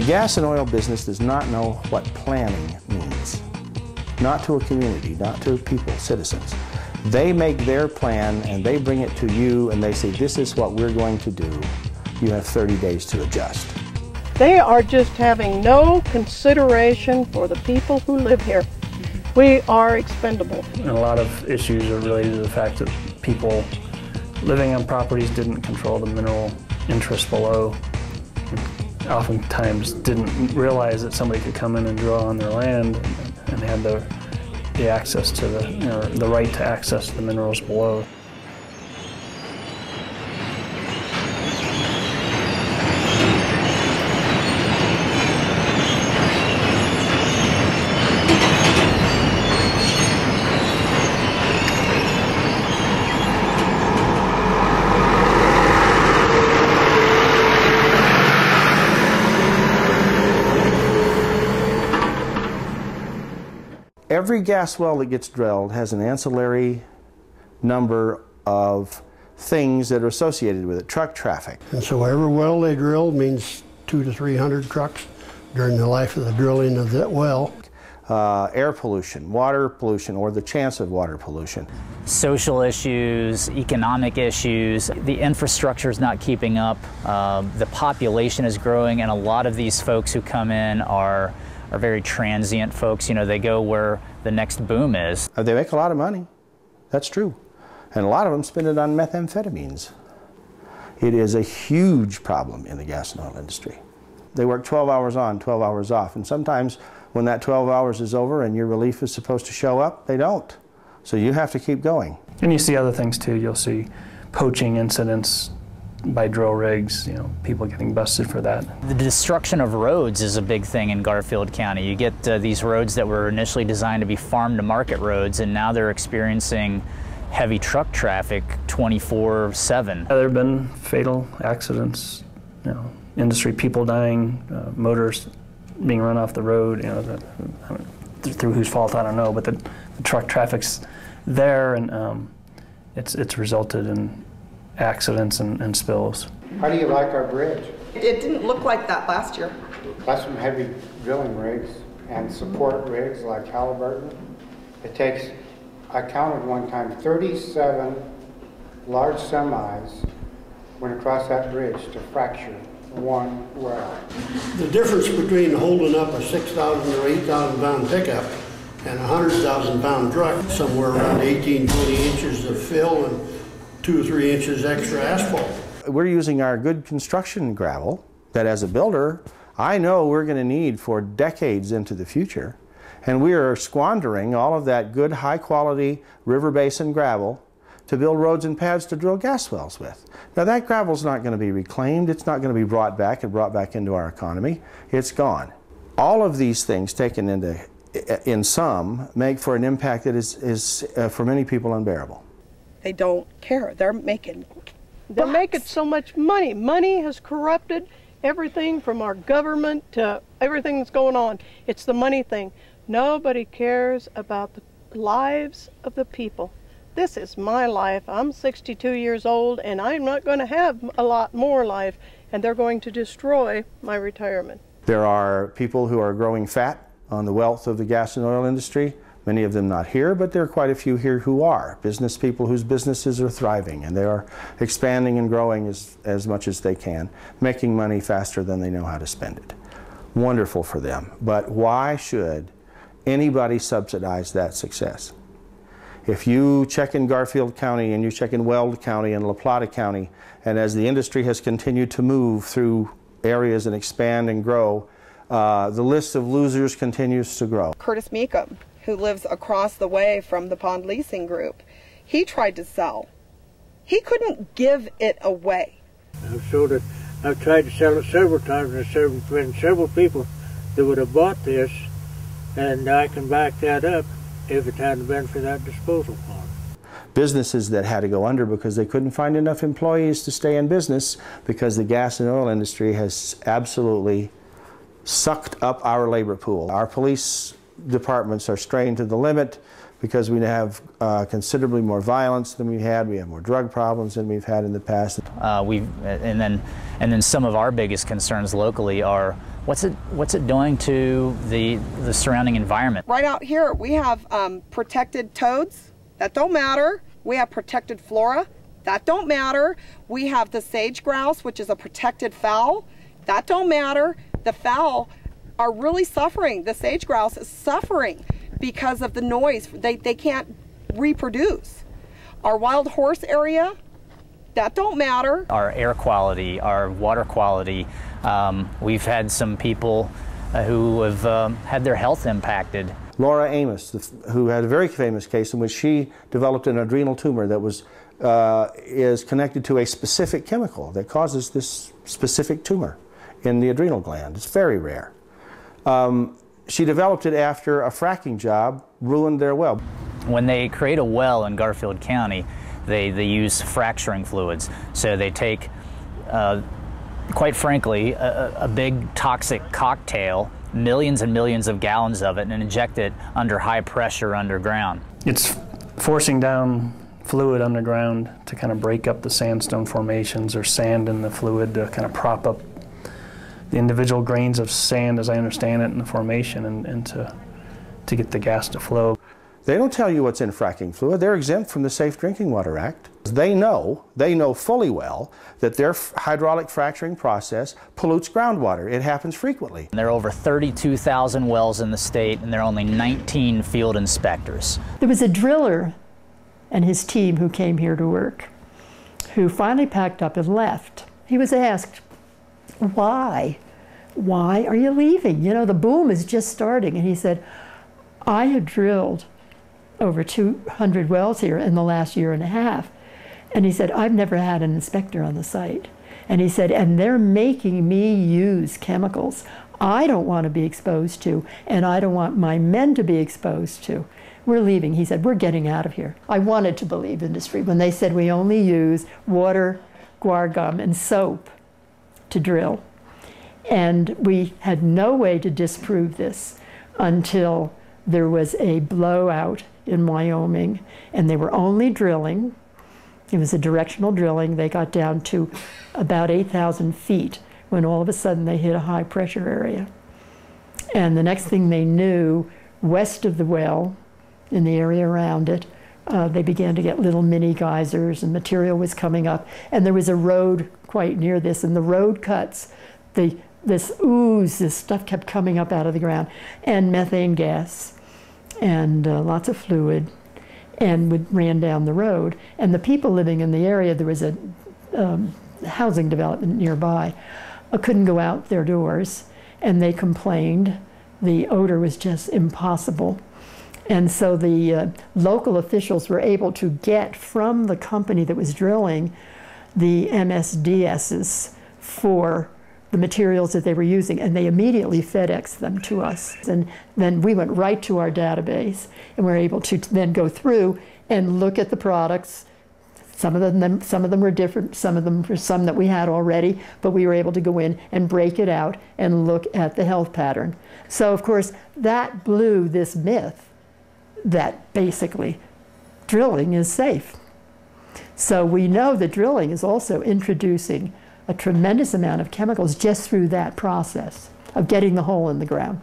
gas and oil business does not know what planning means. Not to a community, not to people, citizens. They make their plan and they bring it to you and they say, this is what we're going to do. You have 30 days to adjust. They are just having no consideration for the people who live here. We are expendable. And a lot of issues are related to the fact that people living on properties didn't control the mineral interest below. Oftentimes didn't realize that somebody could come in and draw on their land and had the access to the right to access the minerals below. Every gas well that gets drilled has an ancillary number of things that are associated with it, truck traffic. And so every well they drill means 200 to 300 trucks during the life of the drilling of that well. Air pollution, water pollution, or the chance of water pollution. Social issues, economic issues, the infrastructure is not keeping up, the population is growing, and a lot of these folks who come in are very transient folks. You know, they go where the next boom is. They make a lot of money. That's true. And a lot of them spend it on methamphetamines. It is a huge problem in the gas and oil industry. They work 12 hours on, 12 hours off. And sometimes when that 12 hours is over and your relief is supposed to show up, they don't. So you have to keep going. And you see other things too. You'll see poaching incidents by drill rigs, you know, people getting busted for that. The destruction of roads is a big thing in Garfield County. You get these roads that were initially designed to be farm-to-market roads, and now they're experiencing heavy truck traffic 24/7. There have been fatal accidents, you know, industry people dying, motors being run off the road, you know, through whose fault I don't know, but the truck traffic's there, and it's resulted in accidents and spills. How do you like our bridge? It didn't look like that last year. That's some heavy drilling rigs and support rigs like Colborn. It takes, I counted one time, 37 large semis went across that bridge to fracture one well. The difference between holding up a 6,000 or 8,000 pound pickup and a 100,000 pound truck, somewhere around 18, 20 inches of fill and 2 or 3 inches extra asphalt. We're using our good construction gravel that as a builder, I know we're going to need for decades into the future. And we are squandering all of that good high quality river basin gravel to build roads and paths to drill gas wells with. Now that gravel's not going to be reclaimed, it's not going to be brought back and brought back into our economy, it's gone. All of these things taken in sum make for an impact that is for many people unbearable. They don't care. They're making so much money. Money has corrupted everything from our government to everything that's going on. It's the money thing. Nobody cares about the lives of the people. This is my life. I'm 62 years old and I'm not going to have a lot more life, and they're going to destroy my retirement. There are people who are growing fat on the wealth of the gas and oil industry. Many of them not here, but there are quite a few here who are. Business people whose businesses are thriving and they are expanding and growing as much as they can, making money faster than they know how to spend it. Wonderful for them. But why should anybody subsidize that success? If you check in Garfield County and you check in Weld County and La Plata County, and as the industry has continued to move through areas and expand and grow, the list of losers continues to grow. Curtis Mecham, who lives across the way from the Pond Leasing Group, he tried to sell. He couldn't give it away. I've tried to sell it several times, and there's been several people that would have bought this, and I can back that up if it hadn't been for that disposal pond. Businesses that had to go under because they couldn't find enough employees to stay in business because the gas and oil industry has absolutely sucked up our labor pool. Our police departments are strained to the limit because we have considerably more violence than we had. We have more drug problems than we've had in the past. And then some of our biggest concerns locally are What's it doing to the surrounding environment? Right out here, we have protected toads. That don't matter. We have protected flora. That don't matter. We have the sage grouse, which is a protected fowl. That don't matter. The fowl are really suffering. The sage grouse is suffering because of the noise. They can't reproduce. Our wild horse area, that don't matter. Our air quality, our water quality, we've had some people who have had their health impacted. Laura Amos, who had a very famous case in which she developed an adrenal tumor that is connected to a specific chemical that causes this specific tumor in the adrenal gland. It's very rare. She developed it after a fracking job ruined their well. When they create a well in Garfield County, they use fracturing fluids. So they take, quite frankly, a big toxic cocktail, millions and millions of gallons of it, and inject it under high pressure underground. It's forcing down fluid underground to kind of break up the sandstone formations or sand in the fluid to kind of prop up the individual grains of sand, as I understand it, in the formation and to get the gas to flow. They don't tell you what's in fracking fluid. They're exempt from the Safe Drinking Water Act. They know fully well that their hydraulic fracturing process pollutes groundwater. It happens frequently. There are over 32,000 wells in the state, and there are only 19 field inspectors. There was a driller and his team who came here to work, who finally packed up and left. He was asked, why? Why are you leaving? You know, the boom is just starting. And he said, I had drilled over 200 wells here in the last year and a half. And he said, I've never had an inspector on the site. And he said, and they're making me use chemicals I don't want to be exposed to, and I don't want my men to be exposed to. We're leaving. He said, we're getting out of here. I wanted to believe industry when they said we only use water, guar gum, and soap to drill. And we had no way to disprove this until there was a blowout in Wyoming, and they were only drilling. It was a directional drilling. They got down to about 8,000 feet when all of a sudden they hit a high pressure area. And the next thing they knew, west of the well, in the area around it, they began to get little mini geysers, and material was coming up. And there was a road quite near this, and the road cuts, this ooze, this stuff kept coming up out of the ground, and methane gas, and lots of fluid, and ran down the road. And the people living in the area, there was a housing development nearby, couldn't go out their doors, and they complained. The odor was just impossible. And so the local officials were able to get from the company that was drilling the MSDSs for the materials that they were using, and they immediately FedExed them to us. And then we went right to our database, and we were able to then go through and look at the products. Some of them were different, some of them were some that we had already, but we were able to go in and break it out and look at the health pattern. So of course that blew this myth that basically drilling is safe. So we know that drilling is also introducing a tremendous amount of chemicals just through that process of getting the hole in the ground.